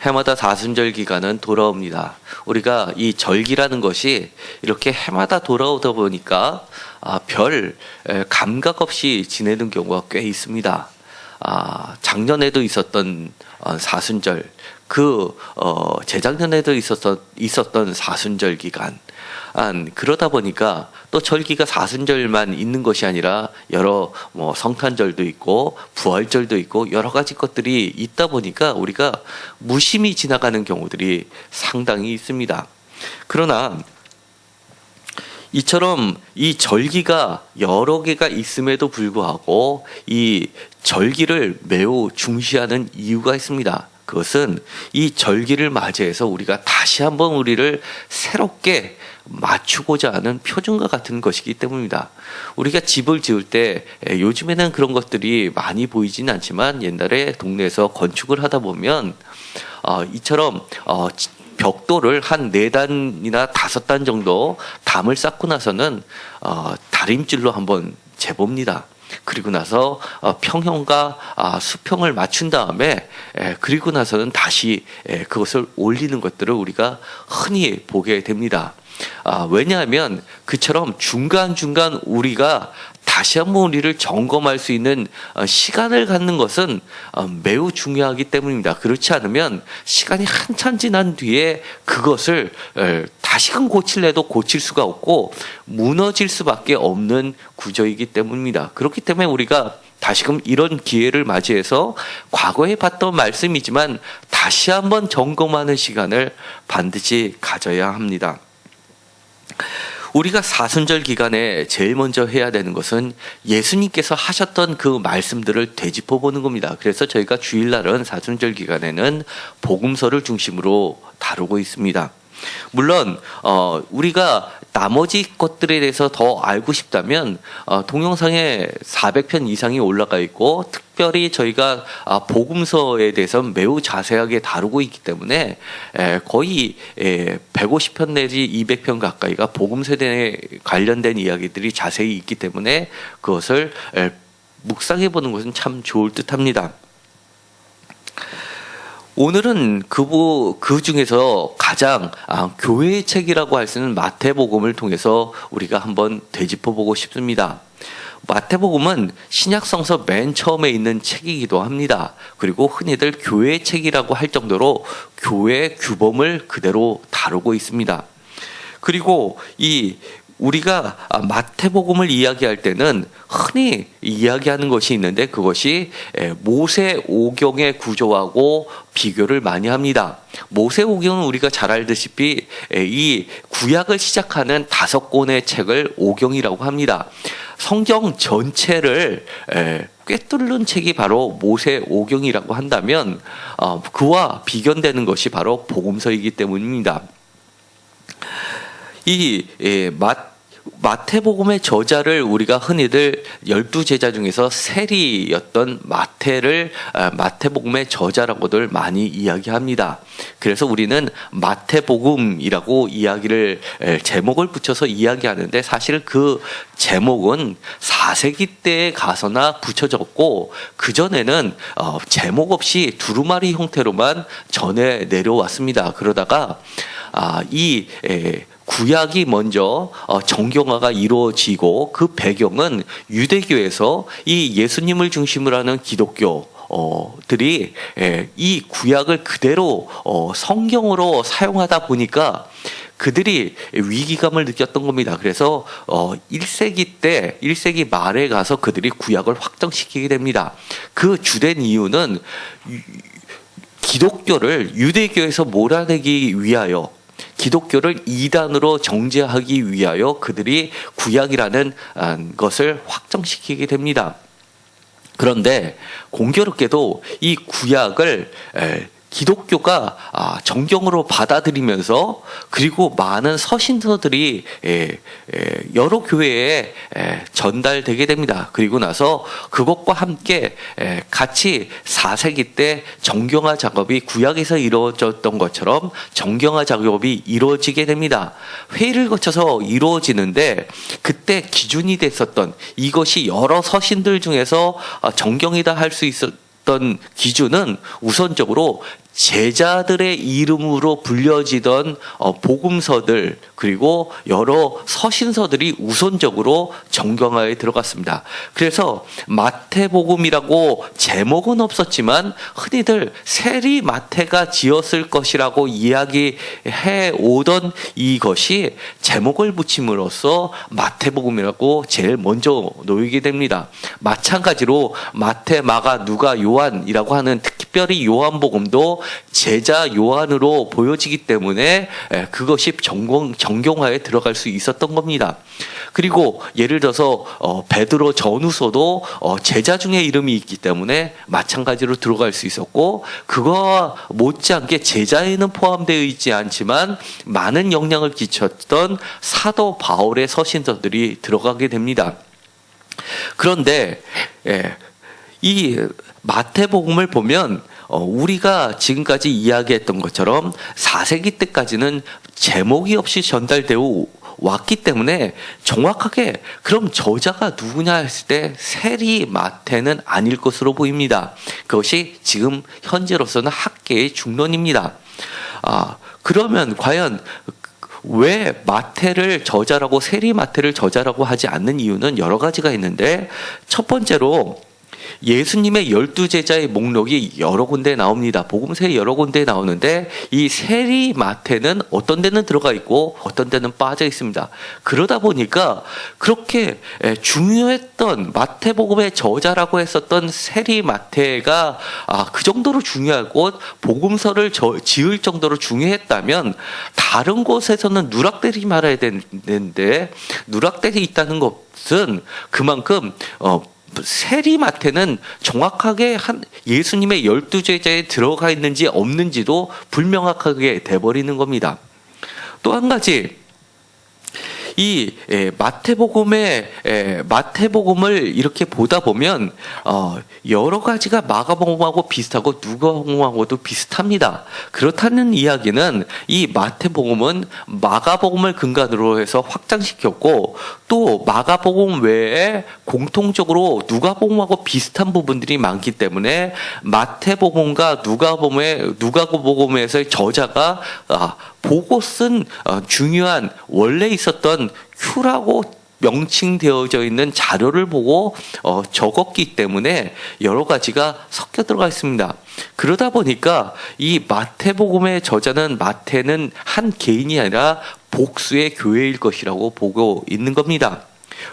해마다 사순절 기간은 돌아옵니다. 우리가 이 절기라는 것이 이렇게 해마다 돌아오다 보니까 별 감각 없이 지내는 경우가 꽤 있습니다. 작년에도 있었던 사순절, 재작년에도 있었던 사순절 기간. 그러다 보니까 또 절기가 사순절만 있는 것이 아니라 여러 성탄절도 있고 부활절도 있고 여러 가지 것들이 있다 보니까 우리가 무심히 지나가는 경우들이 상당히 있습니다. 그러나 이처럼 이 절기가 여러 개가 있음에도 불구하고 이 절기를 매우 중시하는 이유가 있습니다. 그것은 이 절기를 맞이해서 우리가 다시 한번 우리를 새롭게 맞추고자 하는 표준과 같은 것이기 때문입니다. 우리가 집을 지을 때 요즘에는 그런 것들이 많이 보이지는 않지만 옛날에 동네에서 건축을 하다 보면 이처럼 벽돌을 한 4단이나 5단 정도 담을 쌓고 나서는 다림질로 한번 재봅니다. 그리고 나서 평형과 수평을 맞춘 다음에 그리고 나서는 다시 그것을 올리는 것들을 우리가 흔히 보게 됩니다. 왜냐하면 그처럼 중간중간 우리가 다시 한번 우리를 점검할 수 있는 시간을 갖는 것은 매우 중요하기 때문입니다. 그렇지 않으면 시간이 한참 지난 뒤에 그것을 다시금 고칠래도 고칠 수가 없고 무너질 수밖에 없는 구조이기 때문입니다. 그렇기 때문에 우리가 다시금 이런 기회를 맞이해서 과거에 봤던 말씀이지만 다시 한번 점검하는 시간을 반드시 가져야 합니다. 우리가 사순절 기간에 제일 먼저 해야 되는 것은 예수님께서 하셨던 그 말씀들을 되짚어 보는 겁니다. 그래서 저희가 주일날은 사순절 기간에는 복음서를 중심으로 다루고 있습니다. 물론 우리가 나머지 것들에 대해서 더 알고 싶다면 동영상에 400편 이상이 올라가 있고 특별히 저희가 복음서에 대해서 매우 자세하게 다루고 있기 때문에 거의 150편 내지 200편 가까이가 복음서에 관련된 이야기들이 자세히 있기 때문에 그것을 묵상해 보는 것은 참 좋을 듯합니다. 오늘은 그 중에서 가장 교회의 책이라고 할 수 있는 마태복음을 통해서 우리가 한번 되짚어보고 싶습니다. 마태복음은 신약성서 맨 처음에 있는 책이기도 합니다. 그리고 흔히들 교회의 책이라고 할 정도로 교회의 규범을 그대로 다루고 있습니다. 그리고 우리가 마태복음을 이야기할 때는 흔히 이야기하는 것이 있는데 그것이 모세오경의 구조하고 비교를 많이 합니다. 모세오경은 우리가 잘 알다시피 이 구약을 시작하는 5권의 책을 오경이라고 합니다. 성경 전체를 꿰뚫는 책이 바로 모세오경이라고 한다면 그와 비견되는 것이 바로 복음서이기 때문입니다. 마태복음의 저자를 우리가 흔히들 12제자 중에서 세리였던 마태를 마태복음의 저자라고들 많이 이야기합니다. 그래서 우리는 마태복음이라고 제목을 붙여서 이야기하는데 사실 그 제목은 4세기 때에 가서나 붙여졌고 그전에는 제목 없이 두루마리 형태로만 전해 내려왔습니다. 그러다가 구약이 먼저 정경화가 이루어지고 그 배경은 유대교에서 이 예수님을 중심으로 하는 기독교들이 이 구약을 그대로 성경으로 사용하다 보니까 그들이 위기감을 느꼈던 겁니다. 그래서 1세기 말에 가서 그들이 구약을 확정시키게 됩니다. 그 주된 이유는 기독교를 유대교에서 몰아내기 위하여 기독교를 이단으로 정죄하기 위하여 그들이 구약이라는 것을 확정시키게 됩니다. 그런데 공교롭게도 이 구약을 기독교가 정경으로 받아들이면서 그리고 많은 서신서들이 여러 교회에 전달되게 됩니다. 그리고 나서 그것과 함께 같이 4세기 때 정경화 작업이 구약에서 이루어졌던 것처럼 정경화 작업이 이루어지게 됩니다. 회의를 거쳐서 이루어지는데 그때 기준이 됐었던 이것이 여러 서신들 중에서 정경이다 할 수 있었던 기준은 우선적으로 제자들의 이름으로 불려지던 복음서들 그리고 여러 서신서들이 우선적으로 정경화에 들어갔습니다. 그래서 마태복음이라고 제목은 없었지만 흔히들 세리 마태가 지었을 것이라고 이야기해 오던 이것이 제목을 붙임으로써 마태복음이라고 제일 먼저 놓이게 됩니다. 마찬가지로 마태, 마가, 누가, 요한이라고 하는 특별히 요한복음도 제자 요한으로 보여지기 때문에 그것이 정경화에 들어갈 수 있었던 겁니다. 그리고 예를 들어서 베드로 전후서도 제자 중에 이름이 있기 때문에 마찬가지로 들어갈 수 있었고, 그거와 못지않게 제자에는 포함되어 있지 않지만 많은 영향을 끼쳤던 사도 바울의 서신서들이 들어가게 됩니다. 그런데 이 마태복음을 보면 우리가 지금까지 이야기했던 것처럼 4세기 때까지는 제목이 없이 전달되어 왔기 때문에 정확하게 그럼 저자가 누구냐 했을 때 세리 마태는 아닐 것으로 보입니다. 그것이 지금 현재로서는 학계의 중론입니다. 그러면 과연 왜 마태를 저자라고 세리 마태를 저자라고 하지 않는 이유는 여러 가지가 있는데, 첫 번째로 예수님의 12제자의 목록이 여러 군데 나옵니다. 복음서에 여러 군데 나오는데 이 세리 마태는 어떤 데는 들어가 있고 어떤 데는 빠져 있습니다. 그러다 보니까 그렇게 중요했던 마태복음의 저자라고 했었던 세리 마태가 그 정도로 중요하고 복음서를 지을 정도로 중요했다면 다른 곳에서는 누락되지 말아야 되는데, 누락되어 있다는 것은 그만큼 세리 마태는 정확하게 예수님의 12제자에 들어가 있는지 없는지도 불명확하게 돼버리는 겁니다. 또 한 가지, 이 마태복음을 이렇게 보다 보면 여러 가지가 마가복음하고 비슷하고 누가복음하고도 비슷합니다. 그렇다는 이야기는 이 마태복음은 마가복음을 근간으로 해서 확장시켰고, 또 마가복음 외에 공통적으로 누가복음하고 비슷한 부분들이 많기 때문에 마태복음과 누가복음에서의 저자가 보고 쓴 중요한 원래 있었던 큐라고 명칭되어져 있는 자료를 보고 적었기 때문에 여러 가지가 섞여 들어가 있습니다. 그러다 보니까 이 마태복음의 저자는 마태는 한 개인이 아니라 복수의 교회일 것이라고 보고 있는 겁니다.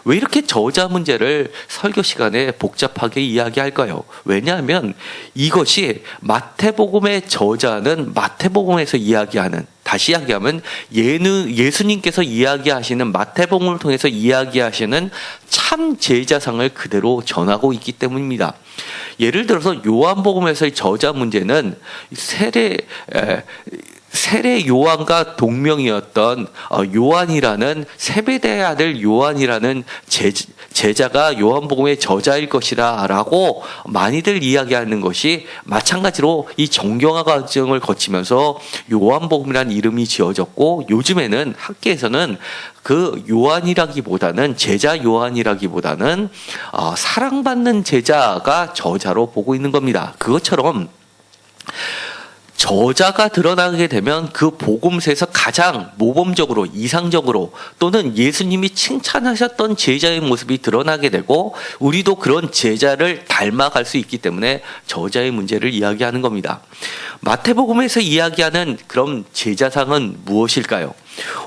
왜 이렇게 저자 문제를 설교 시간에 복잡하게 이야기할까요? 왜냐하면 이것이 마태복음의 저자는 마태복음에서 이야기하는, 다시 이야기하면 예수님께서 이야기하시는 마태복음을 통해서 이야기하시는 참 제자상을 그대로 전하고 있기 때문입니다. 예를 들어서 요한복음에서의 저자 문제는 세례 요한과 동명이었던 요한이라는 세베대의 아들 요한이라는 제자가 요한복음의 저자일 것이라 라고 많이들 이야기하는 것이, 마찬가지로 이 정경화 과정을 거치면서 요한복음이라는 이름이 지어졌고, 요즘에는 학계에서는 그 요한이라기보다는 제자 요한이라기보다는 사랑받는 제자가 저자로 보고 있는 겁니다. 그것처럼 저자가 드러나게 되면 그 복음서에서 가장 모범적으로, 이상적으로, 또는 예수님이 칭찬하셨던 제자의 모습이 드러나게 되고 우리도 그런 제자를 닮아갈 수 있기 때문에 저자의 문제를 이야기하는 겁니다. 마태복음에서 이야기하는 그럼 제자상은 무엇일까요?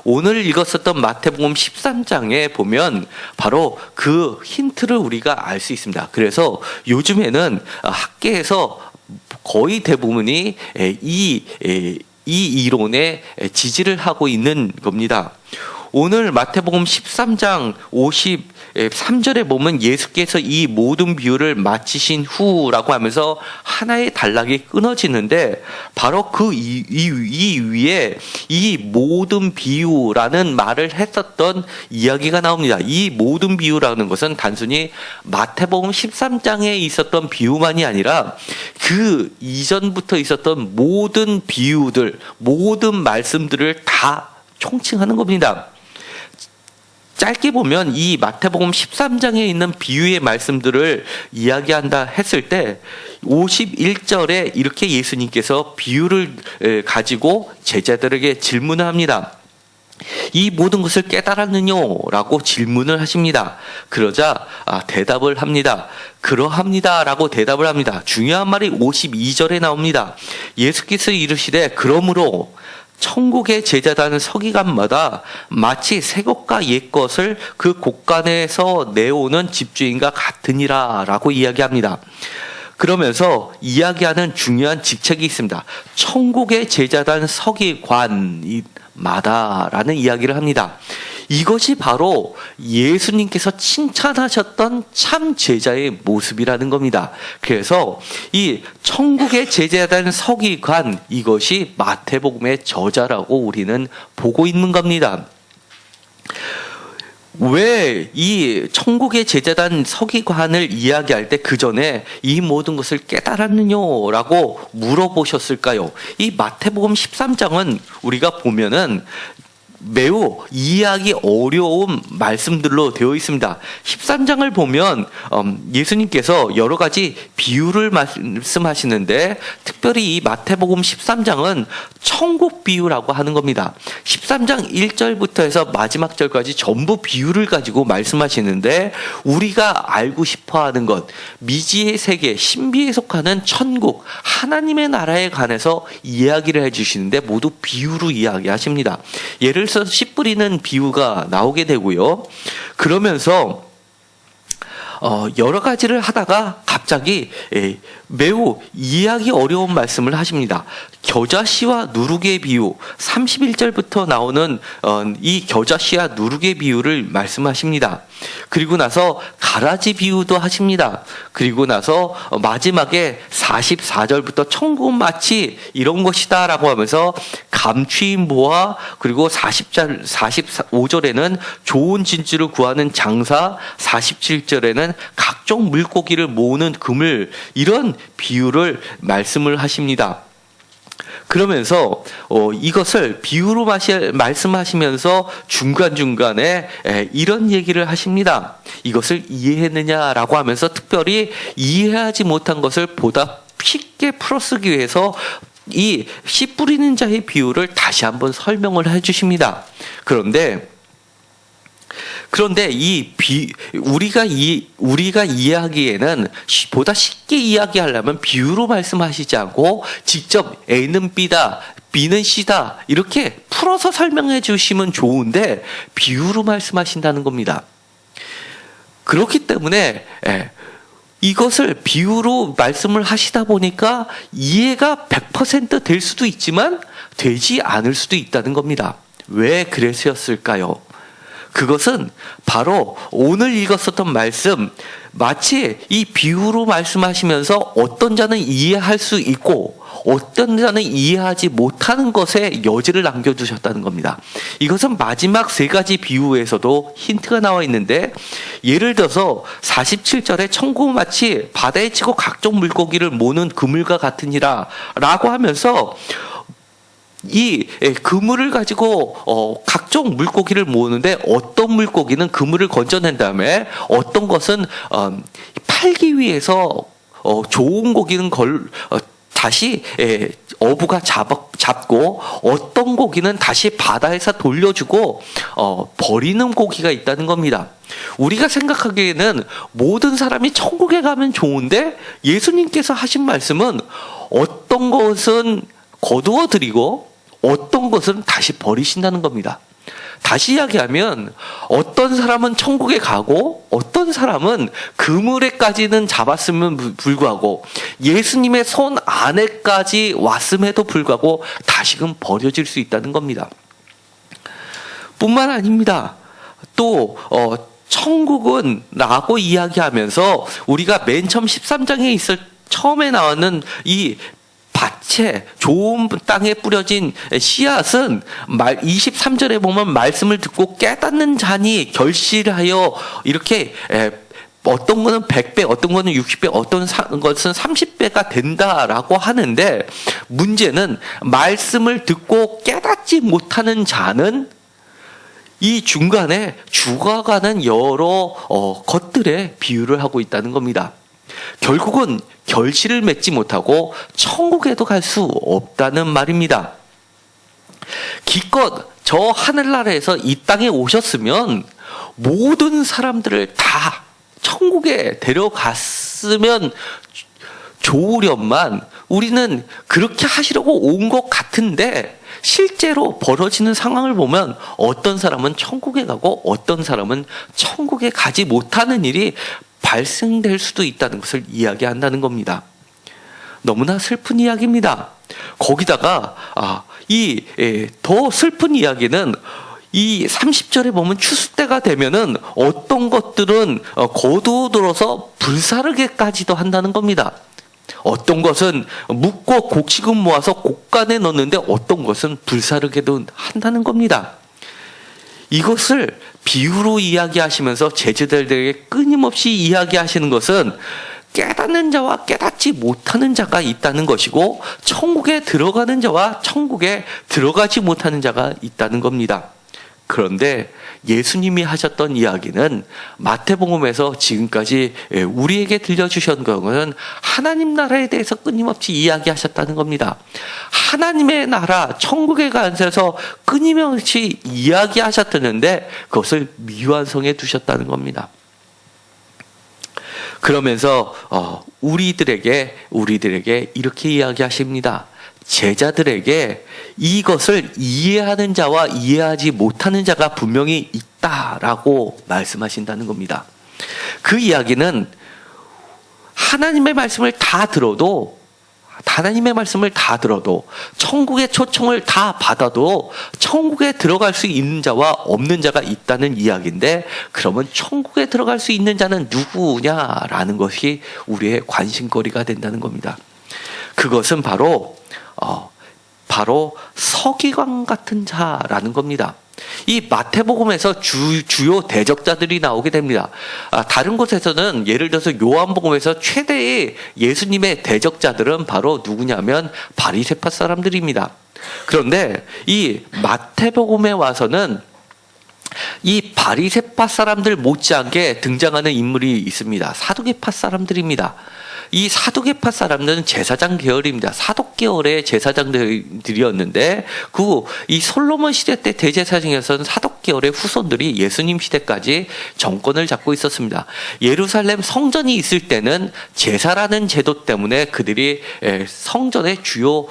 오늘 읽었었던 마태복음 13장에 보면 바로 그 힌트를 우리가 알 수 있습니다. 그래서 요즘에는 학계에서 거의 대부분이 이 이론에 지지를 하고 있는 겁니다. 오늘 마태복음 13장 53절에 보면 예수께서 이 모든 비유를 마치신 후라고 하면서 하나의 단락이 끊어지는데, 바로 그 이 위에 이 모든 비유라는 말을 했었던 이야기가 나옵니다. 이 모든 비유라는 것은 단순히 마태복음 13장에 있었던 비유만이 아니라 그 이전부터 있었던 모든 비유들, 모든 말씀들을 다 총칭하는 겁니다. 짧게 보면 이 마태복음 13장에 있는 비유의 말씀들을 이야기한다 했을 때 51절에 이렇게 예수님께서 비유를 가지고 제자들에게 질문을 합니다. 이 모든 것을 깨달았느뇨? 라고 질문을 하십니다. 그러자 대답을 합니다. 그러합니다. 라고 대답을 합니다. 중요한 말이 52절에 나옵니다. 예수께서 이르시되 그러므로 천국의 제자단 서기관마다 마치 새 것과 옛 것을 그 곳간에서 내오는 집주인과 같으니라 라고 이야기합니다. 그러면서 이야기하는 중요한 직책이 있습니다. 천국의 제자단 서기관마다라는 이야기를 합니다. 이것이 바로 예수님께서 칭찬하셨던 참 제자의 모습이라는 겁니다. 그래서 이 천국의 제자단 서기관, 이것이 마태복음의 저자라고 우리는 보고 있는 겁니다. 왜 이 천국의 제자단 서기관을 이야기할 때 그 전에 이 모든 것을 깨달았느뇨? 라고 물어보셨을까요? 이 마태복음 13장은 우리가 보면은 매우 이해하기 어려운 말씀들로 되어 있습니다. 13장을 보면 예수님께서 여러 가지 비유를 말씀하시는데 특별히 이 마태복음 13장은 천국 비유라고 하는 겁니다. 13장 1절부터 해서 마지막 절까지 전부 비유를 가지고 말씀하시는데 우리가 알고 싶어하는 것, 미지의 세계, 신비에 속하는 천국, 하나님의 나라에 관해서 이야기를 해주시는데 모두 비유로 이야기하십니다. 예를 들어서 씨 뿌리는 비유가 나오게 되고요. 그러면서 여러 가지를 하다가 갑자기 매우 이해하기 어려운 말씀을 하십니다. 겨자씨와 누룩의 비유, 31절부터 나오는 이 겨자씨와 누룩의 비유를 말씀하십니다. 그리고 나서 가라지 비유도 하십니다. 그리고 나서 마지막에 44절부터 천국은 마치 이런 것이다 라고 하면서 감추인보와 그리고 45절에는 좋은 진주를 구하는 장사, 47절에는 각종 물고기를 모으는 그물, 이런 비유를 말씀을 하십니다. 그러면서 이것을 비유로 말씀하시면서 중간중간에 이런 얘기를 하십니다. 이것을 이해했느냐라고 하면서 특별히 이해하지 못한 것을 보다 쉽게 풀어쓰기 위해서 이 씨 뿌리는 자의 비유를 다시 한번 설명을 해주십니다. 그런데 우리가 이해하기에는 보다 쉽게 이야기하려면 비유로 말씀하시지 않고 직접 A는 B다, B는 C다 이렇게 풀어서 설명해 주시면 좋은데 비유로 말씀하신다는 겁니다. 그렇기 때문에 이것을 비유로 말씀을 하시다 보니까 이해가 100% 될 수도 있지만 되지 않을 수도 있다는 겁니다. 왜 그랬을까요? 그것은 바로 오늘 읽었었던 말씀, 마치 이 비유로 말씀하시면서 어떤 자는 이해할 수 있고 어떤 자는 이해하지 못하는 것에 여지를 남겨두셨다는 겁니다. 이것은 마지막 세 가지 비유에서도 힌트가 나와 있는데 예를 들어서 47절에 천국은 마치 바다에 치고 각종 물고기를 모는 그물과 같으니라 라고 하면서 이 그물을 가지고 각종 물고기를 모으는데 어떤 물고기는 그물을 건져낸 다음에 어떤 것은 팔기 위해서 좋은 고기는 다시 어부가 잡고 어떤 고기는 다시 바다에서 돌려주고 버리는 고기가 있다는 겁니다. 우리가 생각하기에는 모든 사람이 천국에 가면 좋은데 예수님께서 하신 말씀은 어떤 것은 거두어 드리고 어떤 것은 다시 버리신다는 겁니다. 다시 이야기하면 어떤 사람은 천국에 가고 어떤 사람은 그물에까지는 잡았음에도 불구하고 예수님의 손 안에까지 왔음에도 불구하고 다시금 버려질 수 있다는 겁니다. 뿐만 아닙니다. 또 천국은 라고 이야기하면서 우리가 맨 처음 13장에 처음에 나오는 이 밭에 좋은 땅에 뿌려진 씨앗은 23절에 보면 말씀을 듣고 깨닫는 자니 결실하여 이렇게 어떤 거는 100배, 어떤 거는 60배, 어떤 것은 30배가 된다라고 하는데 문제는 말씀을 듣고 깨닫지 못하는 자는 이 중간에 죽어가는 여러 것들에 비유를 하고 있다는 겁니다. 결국은 결실을 맺지 못하고 천국에도 갈 수 없다는 말입니다. 기껏 저 하늘나라에서 이 땅에 오셨으면 모든 사람들을 다 천국에 데려갔으면 좋으련만 우리는 그렇게 하시려고 온 것 같은데 실제로 벌어지는 상황을 보면 어떤 사람은 천국에 가고 어떤 사람은 천국에 가지 못하는 일이 발생될 수도 있다는 것을 이야기한다는 겁니다. 너무나 슬픈 이야기입니다. 거기다가 더 슬픈 이야기는 이 30절에 보면 추수 때가 되면은 어떤 것들은 거두어들어서 불사르게까지도 한다는 겁니다. 어떤 것은 묻고 곡식은 모아서 곡간에 넣는데 어떤 것은 불사르게도 한다는 겁니다. 이것을 비유로 이야기하시면서 제자들에게 끊임없이 이야기하시는 것은 깨닫는 자와 깨닫지 못하는 자가 있다는 것이고 천국에 들어가는 자와 천국에 들어가지 못하는 자가 있다는 겁니다. 그런데 예수님이 하셨던 이야기는 마태복음에서 지금까지 우리에게 들려주신 것은 하나님 나라에 대해서 끊임없이 이야기하셨다는 겁니다. 하나님의 나라, 천국에 관해서 끊임없이 이야기하셨는데 그것을 미완성해 두셨다는 겁니다. 그러면서 우리들에게 이렇게 이야기하십니다. 제자들에게 이것을 이해하는 자와 이해하지 못하는 자가 분명히 있다라고 말씀하신다는 겁니다. 그 이야기는 하나님의 말씀을 다 들어도 천국의 초청을 다 받아도 천국에 들어갈 수 있는 자와 없는 자가 있다는 이야기인데 그러면 천국에 들어갈 수 있는 자는 누구냐라는 것이 우리의 관심거리가 된다는 겁니다. 그것은 바로 서기관 같은 자라는 겁니다. 이 마태복음에서 주요 대적자들이 나오게 됩니다. 다른 곳에서는 예를 들어서 요한복음에서 최대의 예수님의 대적자들은 바로 누구냐면 바리새파 사람들입니다. 그런데 이 마태복음에 와서는 이 바리새파 사람들 못지않게 등장하는 인물이 있습니다. 사두개파 사람들입니다. 이 사두개파 사람들은 제사장 계열입니다. 사독 계열의 제사장들이었는데 이 솔로몬 시대 때 대제사장에서는 사독 계열의 후손들이 예수님 시대까지 정권을 잡고 있었습니다. 예루살렘 성전이 있을 때는 제사라는 제도 때문에 그들이 성전의 주요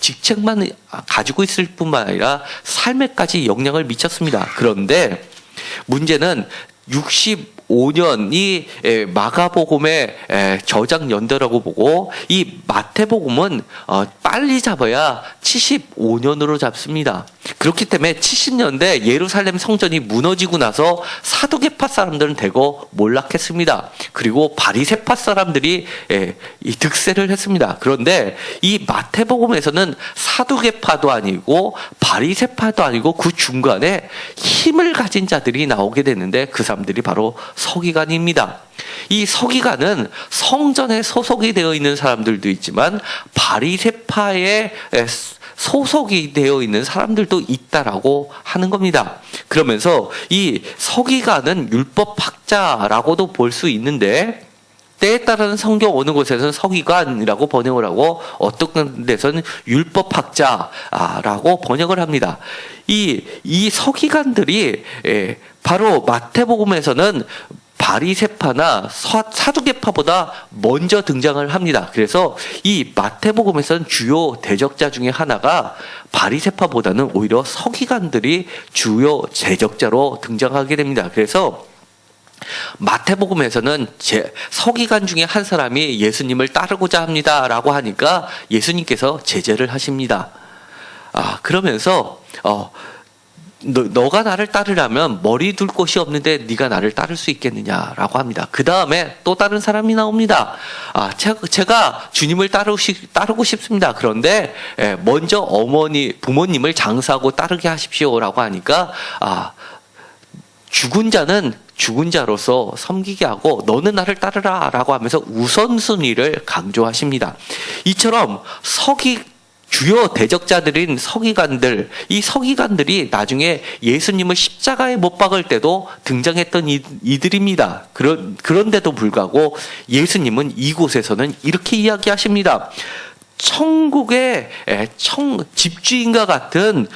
직책만 가지고 있을 뿐만 아니라 삶에까지 영향을 미쳤습니다. 그런데 문제는 65년이 마가복음의 저작 연대라고 보고 이 마태복음은 빨리 잡아야 75년으로 잡습니다. 그렇기 때문에 70년대 예루살렘 성전이 무너지고 나서 사두개파 사람들은 대거 몰락했습니다. 그리고 바리새파 사람들이 이 득세를 했습니다. 그런데 이 마태복음에서는 사두개파도 아니고 바리새파도 아니고 그 중간에 힘을 가진 자들이 나오게 되는데 그 사람들이 바로 서기관입니다. 이 서기관은 성전에 소속이 되어 있는 사람들도 있지만 바리새파에 소속이 되어 있는 사람들도 있다라고 하는 겁니다. 그러면서 이 서기관은 율법학자라고도 볼 수 있는데 때에 따라는 성경 어느 곳에서는 서기관이라고 번역을 하고 어떤 데서는 율법학자라고 번역을 합니다. 이 서기관들이 바로 마태복음에서는 바리새파나 사두개파보다 먼저 등장을 합니다. 그래서 이 마태복음에서는 주요 대적자 중에 하나가 바리새파보다는 오히려 서기관들이 주요 대적자로 등장하게 됩니다. 그래서 마태복음에서는 서기관 중에 한 사람이 예수님을 따르고자 합니다라고 하니까 예수님께서 제재를 하십니다. 그러면서 너가 나를 따르려면 머리 둘 곳이 없는데 네가 나를 따를 수 있겠느냐라고 합니다. 그 다음에 또 다른 사람이 나옵니다. 제가 주님을 따르고 싶습니다. 그런데 먼저 부모님을 장사하고 따르게 하십시오라고 하니까 죽은 자는 죽은 자로서 섬기게 하고 너는 나를 따르라 라고 하면서 우선순위를 강조하십니다. 이처럼 주요 대적자들인 서기관들, 이 서기관들이 나중에 예수님을 십자가에 못 박을 때도 등장했던 이들입니다. 그런데도 불구하고 예수님은 이곳에서는 이렇게 이야기하십니다. 천국의 집주인과 같은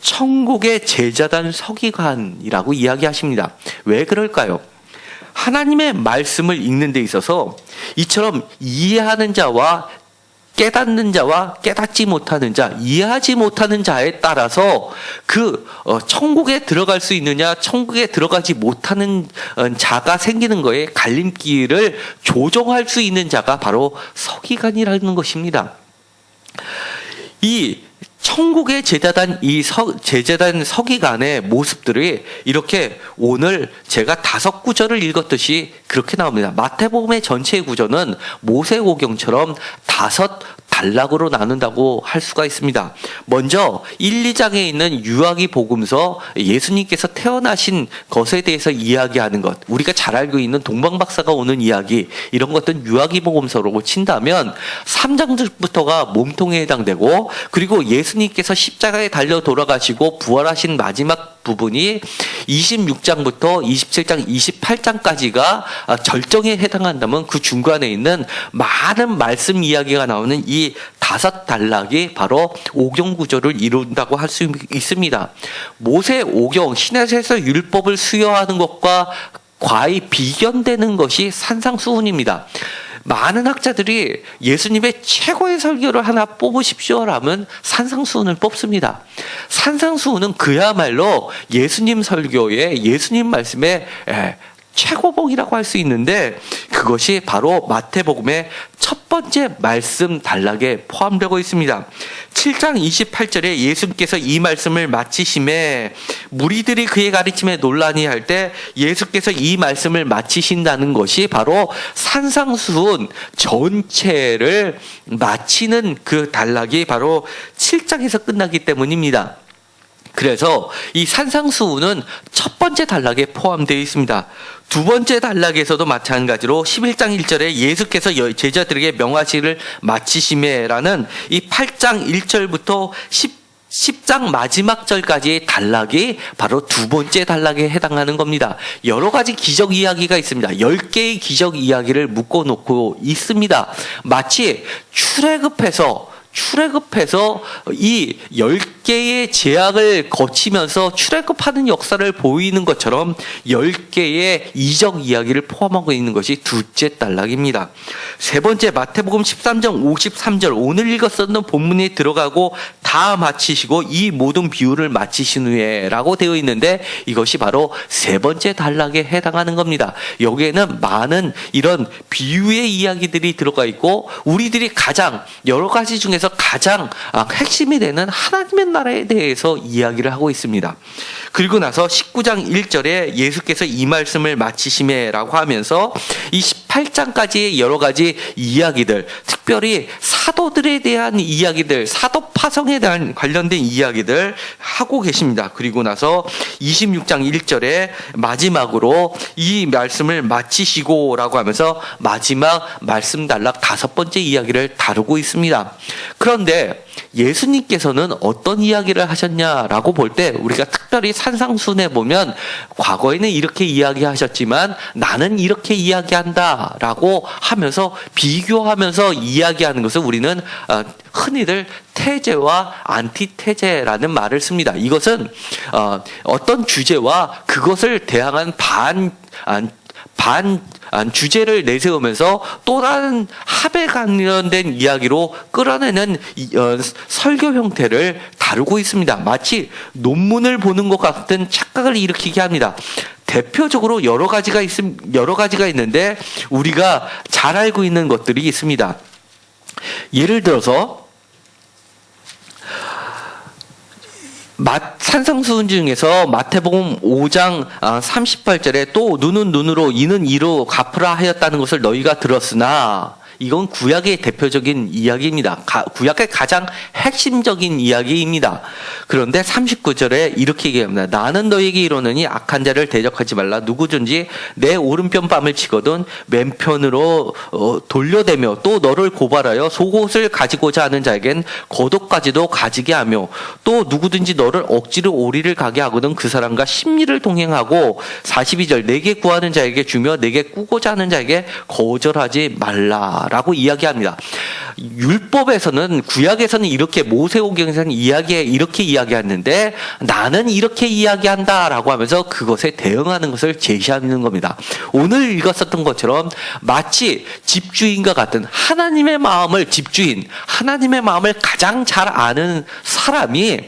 천국의 제자단 서기관이라고 이야기하십니다. 왜 그럴까요? 하나님의 말씀을 읽는 데 있어서 이처럼 이해하는 자와 깨닫는 자와 깨닫지 못하는 자, 이해하지 못하는 자에 따라서 천국에 들어갈 수 있느냐, 천국에 들어가지 못하는 자가 생기는 거에 갈림길을 조정할 수 있는 자가 바로 서기관이라는 것입니다. 이 천국의 제자단, 제자단 서기관의 모습들이 이렇게 오늘 제가 5구절을 읽었듯이 그렇게 나옵니다. 마태복음의 전체 구조는 모세오경처럼 5 단락으로 나눈다고 할 수가 있습니다. 먼저 1, 2장에 있는 유아기 복음서, 예수님께서 태어나신 것에 대해서 이야기하는 것, 우리가 잘 알고 있는 동방박사가 오는 이야기, 이런 것들은 유아기 복음서로 친다면 3장부터가 몸통에 해당되고, 그리고 예수님께서 십자가에 달려 돌아가시고 부활하신 마지막 부분이 26장부터 27장, 28장까지가 절정에 해당한다면 그 중간에 있는 많은 말씀 이야기가 나오는 이 5 단락이 바로 오경 구조를 이룬다고 할 수 있습니다. 모세 오경, 시내에서 율법을 수여하는 것과 과히 비견되는 것이 산상수훈입니다. 많은 학자들이 예수님의 최고의 설교를 하나 뽑으십시오라면 산상수훈을 뽑습니다. 산상수훈은 그야말로 예수님 설교에, 예수님 말씀에 최고봉이라고 할 수 있는데, 그것이 바로 마태복음의 첫 번째 말씀 단락에 포함되고 있습니다. 7장 28절에 예수께서 이 말씀을 마치심에 무리들이 그의 가르침에 논란이 할 때 예수께서 이 말씀을 마치신다는 것이 바로 산상수훈 전체를 마치는 그 단락이 바로 7장에서 끝나기 때문입니다. 그래서 이 산상수훈은 첫 번째 단락에 포함되어 있습니다. 두 번째 단락에서도 마찬가지로 11장 1절에 예수께서 제자들에게 명하시기를 마치심에라는 이 8장 1절부터 10장 마지막 절까지의 단락이 바로 두 번째 단락에 해당하는 겁니다. 여러 가지 기적 이야기가 있습니다. 10개의 기적 이야기를 묶어놓고 있습니다. 마치 출애굽해서 이 10개의 제약을 거치면서 출애굽하는 역사를 보이는 것처럼 10개의 이적 이야기를 포함하고 있는 것이 둘째 단락입니다. 세 번째, 마태복음 13장 53절, 오늘 읽었었던 본문에 들어가고 다 마치시고 이 모든 비유를 마치신 후에 라고 되어 있는데, 이것이 바로 세 번째 단락에 해당하는 겁니다. 여기에는 많은 이런 비유의 이야기들이 들어가 있고, 우리들이 가장 여러 가지 중에서 가장 핵심이 되는 하나님의 나라에 대해서 이야기를 하고 있습니다. 그리고 나서 19장 1절에 예수께서 이 말씀을 마치심에라고 하면서 이 18장까지의 여러 가지 이야기들, 특별히 사도들에 대한 이야기들, 사도 파송에 대한 관련된 이야기들 하고 계십니다. 그리고 나서 26장 1절에 마지막으로 이 말씀을 마치시고라고 하면서 마지막 말씀 단락 5번째 이야기를 다루고 있습니다. 그런데 예수님께서는 어떤 이야기를 하셨냐라고 볼 때, 우리가 특별히 산상순에 보면 과거에는 이렇게 이야기하셨지만 나는 이렇게 이야기한다라고 하면서 비교하면서 이야기하는 것을 우리는 흔히들 태제와 안티태제라는 말을 씁니다. 이것은 어떤 주제와 그것을 대항한 주제를 내세우면서 또 다른 합에 관련된 이야기로 끌어내는 설교 형태를 다루고 있습니다. 마치 논문을 보는 것 같은 착각을 일으키게 합니다. 대표적으로 여러 가지가 있는데 우리가 잘 알고 있는 것들이 있습니다. 예를 들어서 산상수훈 중에서 마태복음 5장 38절에 또 눈은 눈으로 이는 이로 갚으라 하였다는 것을 너희가 들었으나, 이건 구약의 대표적인 이야기입니다. 구약의 가장 핵심적인 이야기입니다. 그런데 39절에 이렇게 얘기합니다. 나는 너에게 이르노니 악한 자를 대적하지 말라. 누구든지 내 오른편 뺨을 치거든 왼편으로 돌려대며 또 너를 고발하여 속옷을 가지고자 하는 자에겐 겉옷까지도 가지게 하며 또 누구든지 너를 억지로 오리를 가게 하거든 그 사람과 심리를 동행하고 42절 내게 구하는 자에게 주며 내게 꾸고자 하는 자에게 거절하지 말라라고 이야기합니다. 율법에서는 구약에서는 이렇게 모세오경에서는 이렇게 이야기하는데 나는 이렇게 이야기한다라고 하면서 그것에 대응하는 것을 제시하는 겁니다. 오늘 읽었었던 것처럼 마치 집주인과 같은 하나님의 마음을 하나님의 마음을 가장 잘 아는 사람이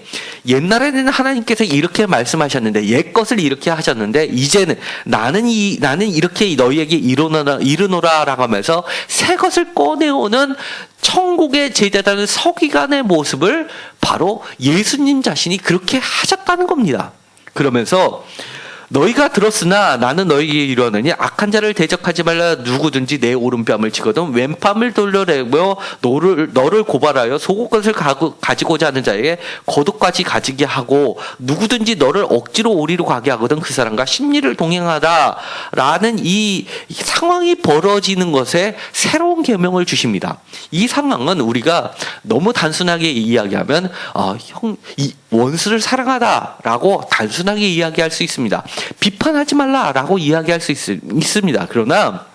옛날에는 하나님께서 이렇게 말씀하셨는데 옛것을 이렇게 하셨는데 이제는 나는 이렇게 너희에게 이르노라라고 하면서 새 것을 꺼내오는 천국의 제자라는 서기관의 모습을 바로 예수님 자신이 그렇게 하셨다는 겁니다. 그러면서 너희가 들었으나 나는 너희에게 이르노니 악한 자를 대적하지 말라. 누구든지 내 오른뺨을 치거든 왼뺨을 돌려내고 너를 고발하여 속옷것을 가지고자 하는 자에게 겉옷까지 가지게 하고 누구든지 너를 억지로 오리로 가게 하거든 그 사람과 심리를 동행하다라는 이 상황이 벌어지는 것에 새로운 계명을 주십니다. 이 상황은 우리가 너무 단순하게 이야기하면 원수를 사랑하다라고 단순하게 이야기할 수 있습니다. 비판하지 말라라고 이야기할 수 있습니다. 그러나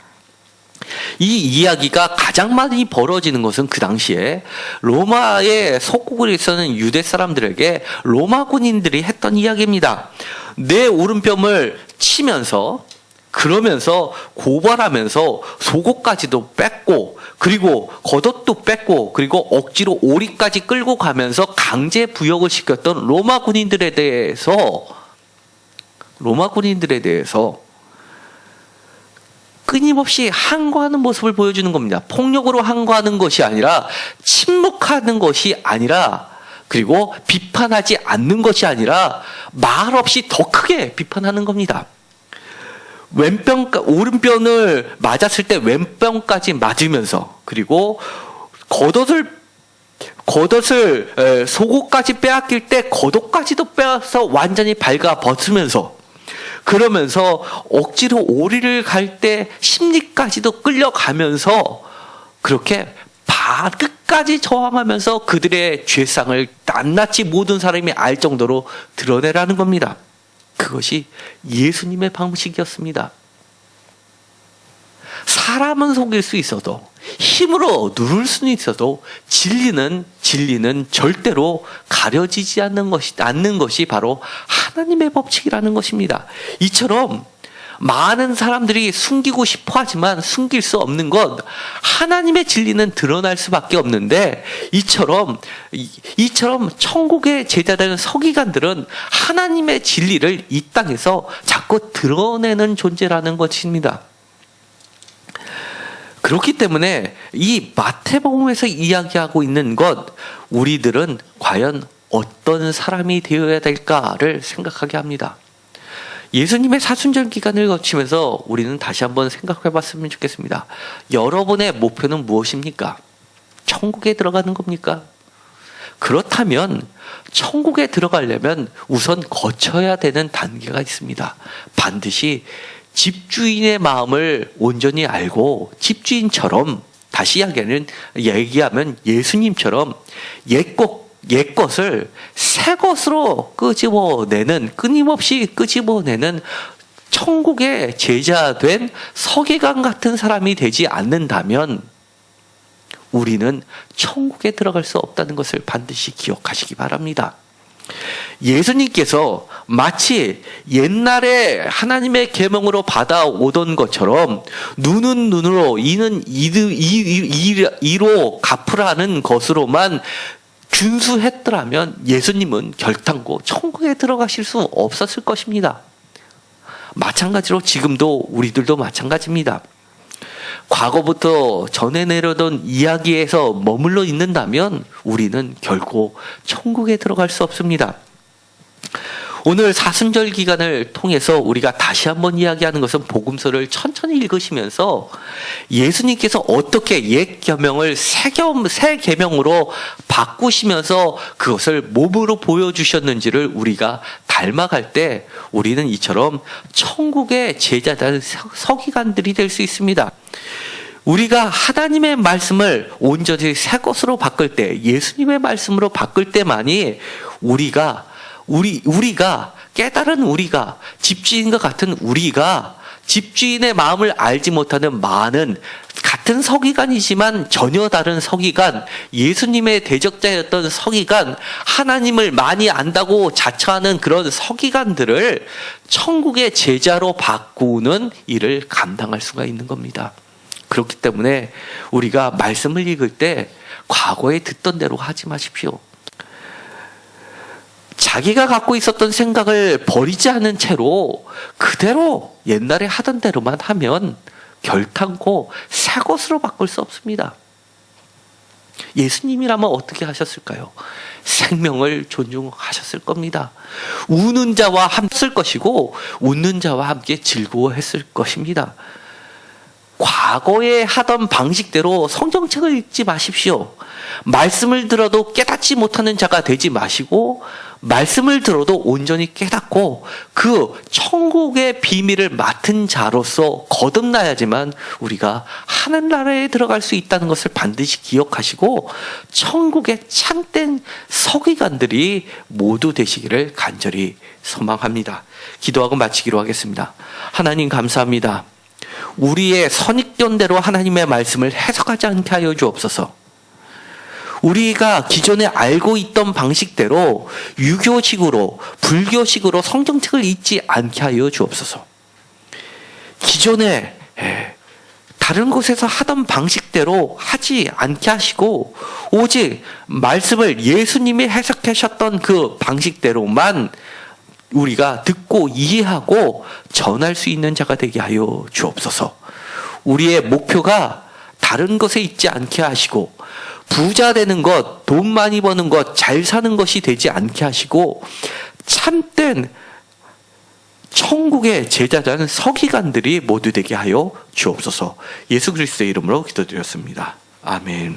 이 이야기가 가장 많이 벌어지는 것은 그 당시에 로마의 속국에 있었는 유대 사람들에게 로마 군인들이 했던 이야기입니다. 내 오른편을 치면서 그러면서 고발하면서 속옷까지도 뺏고 그리고 겉옷도 뺏고 그리고 억지로 오리까지 끌고 가면서 강제 부역을 시켰던 로마 군인들에 대해서 끊임없이 항거하는 모습을 보여주는 겁니다. 폭력으로 항거하는 것이 아니라 침묵하는 것이 아니라 그리고 비판하지 않는 것이 아니라 말없이 더 크게 비판하는 겁니다. 오른편을 맞았을 때 왼편까지 맞으면서 그리고 겉옷을 속옷까지 빼앗길 때 겉옷까지도 빼앗아서 완전히 발가 벗으면서 그러면서 억지로 오리를 갈 때 심리까지도 끌려가면서 그렇게 끝까지 저항하면서 그들의 죄상을 낱낱이 모든 사람이 알 정도로 드러내라는 겁니다. 그것이 예수님의 방식이었습니다. 사람은 속일 수 있어도 힘으로 누를 수는 있어도 진리는 절대로 가려지지 않는 것이 바로 하나님의 법칙이라는 것입니다. 이처럼 많은 사람들이 숨기고 싶어 하지만 숨길 수 없는 것 하나님의 진리는 드러날 수밖에 없는데 이처럼 천국의 제자되는 서기관들은 하나님의 진리를 이 땅에서 자꾸 드러내는 존재라는 것입니다. 그렇기 때문에 이 마태복음에서 이야기하고 있는 것 우리들은 과연 어떤 사람이 되어야 될까를 생각하게 합니다. 예수님의 사순절 기간을 거치면서 우리는 다시 한번 생각해 봤으면 좋겠습니다. 여러분의 목표는 무엇입니까? 천국에 들어가는 겁니까? 그렇다면 천국에 들어가려면 우선 거쳐야 되는 단계가 있습니다. 반드시 집주인의 마음을 온전히 알고 집주인처럼 다시 얘기하면 예수님처럼 옛것을 새 것으로 끊임없이 끄집어내는 천국의 제자된 서기관 같은 사람이 되지 않는다면 우리는 천국에 들어갈 수 없다는 것을 반드시 기억하시기 바랍니다. 예수님께서 마치 옛날에 하나님의 계명으로 받아오던 것처럼 눈은 눈으로 이는 이로 갚으라는 것으로만 준수했더라면 예수님은 결단코 천국에 들어가실 수 없었을 것입니다. 마찬가지로 지금도 우리들도 마찬가지입니다. 과거부터 전해 내려던 이야기에서 머물러 있는다면 우리는 결코 천국에 들어갈 수 없습니다. 오늘 사순절 기간을 통해서 우리가 다시 한번 이야기하는 것은 복음서를 천천히 읽으시면서 예수님께서 어떻게 옛 계명을 새 계명으로 바꾸시면서 그것을 몸으로 보여주셨는지를 우리가 닮아갈 때 우리는 이처럼 천국의 제자들 서기관들이 될 수 있습니다. 우리가 하나님의 말씀을 온전히 새 것으로 바꿀 때, 예수님의 말씀으로 바꿀 때만이 우리가 깨달은 우리가, 집주인과 같은 우리가 집주인의 마음을 알지 못하는 많은 같은 서기관이지만 전혀 다른 서기관, 예수님의 대적자였던 서기관, 하나님을 많이 안다고 자처하는 그런 서기관들을 천국의 제자로 바꾸는 일을 감당할 수가 있는 겁니다. 그렇기 때문에 우리가 말씀을 읽을 때 과거에 듣던 대로 하지 마십시오. 자기가 갖고 있었던 생각을 버리지 않은 채로 그대로 옛날에 하던 대로만 하면 결탄코 새 것으로 바꿀 수 없습니다. 예수님이라면 어떻게 하셨을까요? 생명을 존중하셨을 겁니다. 우는 자와 함께 했을 것이고 웃는 자와 함께 즐거워했을 것입니다. 과거에 하던 방식대로 성경책을 읽지 마십시오. 말씀을 들어도 깨닫지 못하는 자가 되지 마시고 말씀을 들어도 온전히 깨닫고 그 천국의 비밀을 맡은 자로서 거듭나야지만 우리가 하늘나라에 들어갈 수 있다는 것을 반드시 기억하시고 천국의 참된 서기관들이 모두 되시기를 간절히 소망합니다. 기도하고 마치기로 하겠습니다. 하나님 감사합니다. 우리의 선입견대로 하나님의 말씀을 해석하지 않게 하여 주옵소서. 우리가 기존에 알고 있던 방식대로 유교식으로 불교식으로 성경책을 읽지 않게 하여 주옵소서. 기존에 다른 곳에서 하던 방식대로 하지 않게 하시고 오직 말씀을 예수님이 해석하셨던 그 방식대로만 우리가 듣고 이해하고 전할 수 있는 자가 되게 하여 주옵소서. 우리의 목표가 다른 것에 있지 않게 하시고 부자 되는 것, 돈 많이 버는 것, 잘 사는 것이 되지 않게 하시고 참된 천국의 제자자는 서기관들이 모두 되게 하여 주옵소서. 예수 그리스도의 이름으로 기도드렸습니다. 아멘.